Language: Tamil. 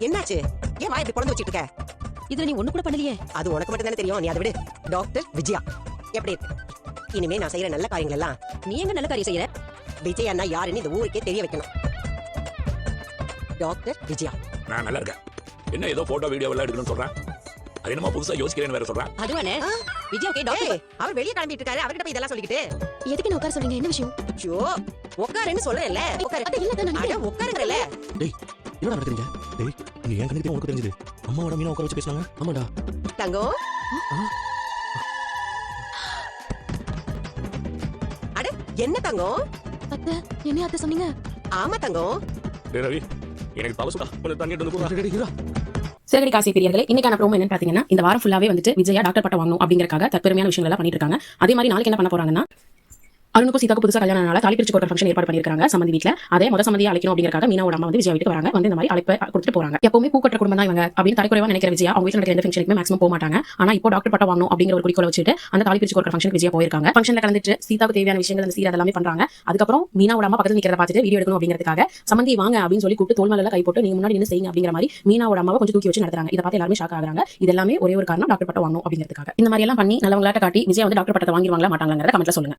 என்னாச்சு? ஏன் வாய் இப்படி குழந்தை வச்சிட்டு இருக்க? இதுல நீ ஒண்ணு கூட பண்ணலையே. அது உனக்கு மட்டும் தானே தெரியும். நீ அதை விடு. டாக்டர் விஜயா எப்படி இருக்கு? இனிமே நான் செய்யற நல்ல காரியங்கள் எல்லாம் நீ எங்க நல்ல காரியம் செய்யற? விஜய் அண்ணா யாருன்னு இந்த ஊருக்கே தெரிய வைக்கணும். டாக்டர் விஜயா. நான் நல்லா இருக்கேன். என்ன ஏதோ போட்டோ வீடியோ எல்லாம் எடுக்கணும்னு சொல்றேன். அது என்னமா புதுசா யோசிக்கிறேன்னு வேற சொல்றேன். அதுவானே விஜய் ஓகே டாக்டர். அவர் வெளிய கிளம்பிட்டு இருக்காரு. அவர்கிட்ட போய் இதெல்லாம் சொல்லிக்கிட்டு எதுக்கு என்ன உட்கார சொல்றீங்க? என்ன விஷயம்? ஐயோ உட்காருன்னு சொல்லல. உட்காரு. அது இல்ல தான் அட உட்காருங்கறல. டேய் என்னடா நடக்குறீங்க? டேய் நீ ஏன் கண்ணுக்கு உனக்கு தெரிஞ்சது? அம்மாவோட மீனா உட்கார வச்சு பேசுனாங்க. ஆமாடா. தங்கம். அட என்ன தங்கம்? அத்தை என்ன அத்தை சொன்னீங்க? ஆமா தங்கம். டேய் ரவி, எனக்கு தலை சுடா. கொஞ்சம் தண்ணி எடுத்து வந்து கொடு. சிறகடி காசி பிரியர்களே, இன்னைக்கான ப்ரோமோ என்னன்னு பாத்தீங்கன்னா, இந்த வாரம் ஃபுல்லாவே வந்துட்டு விஜயா டாக்டர் பட்டம் வாங்கணும் அப்படிங்கறக்காக தற்பெருமையான விஷயங்கள் எல்லாம் பண்ணிட்டு இருக்காங்க. அதே மாதிரி நாளைக்கு என்ன பண்ண போறாங்கன்னா, அருணுக்கும் சீதாக்கும் புதுசா கல்யாணம்னால தாலிப்பிரிச்சு கொடுக்குற ஃபங்க்ஷன் ஏற்பாடு பண்ணிருக்காங்க சம்மந்தி வீட்ல. அதே சம்மந்தியை அழைக்கணும் அப்படிங்கறக்காக மீனாவோட அம்மா வந்து விஜயா வீட்டுக்கு வராங்க. வந்து இந்த மாதிரி அழைப்பு கொடுத்துட்டு போறாங்க. எப்பவுமே பூக்கட்டுற குடும்பம் தான் இவங்க அப்படின்னு தரைக்குறைவா நினைக்கிற விஜயா அவங்க வீட்டுல நடக்கிற எந்த ஃபங்க்ஷனுக்குமே மேக்ஸிமம் போக மாட்டாங்க. ஆனா இப்போ டாக்டர் பட்டம் வாங்கணும் அப்படிங்கிற ஒரு குறிக்கோளை வச்சுட்டு அந்த தாலிப்பிரிச்சு கொடுக்குற ஃபங்க்ஷனுக்கு விஜயா போயிருக்காங்க. ஃபங்க்ஷன்ல கலந்துட்டு சீதாவுக்கு தேவையான விஷயங்கள் அந்த சீர் அதெல்லாம் பண்றாங்க. அதுக்கப்புறம் மீனாவோட அம்மா பக்கத்துல நிக்கிறத பார்த்துட்டு வீடியோ எடுக்கணும் அப்படிங்கிறதுக்காக சம்மந்தி வாங்க அப்படின்னு சொல்லி கூப்பிட்டு தோல் மேல கை போட்டு நீங்க முன்னாடி நின்று செய்யுங்க அப்படிங்கிற மாதிரி மீனாவோட அம்மாவை கொஞ்சம் தூக்கி வச்சு நடத்துறாங்க. இதை பார்த்து எல்லாரும் ஷாக் ஆகுறாங்க. இது எல்லாமே ஒரே ஒரு காரணம் டாக்டர் பட்டம் வாங்கணும் அப்படிங்கிறதுக்காக. இந்த மாதிரி எல்லாம் பண்ணி நல்லவங்களாட்ட காட்டி விஜயா வந்து டாக்டர் பட்டத்தை வாங்கிடுவாங்களா மாட்டாங்கிறத கமெண்ட்ல சொல்லுங்க.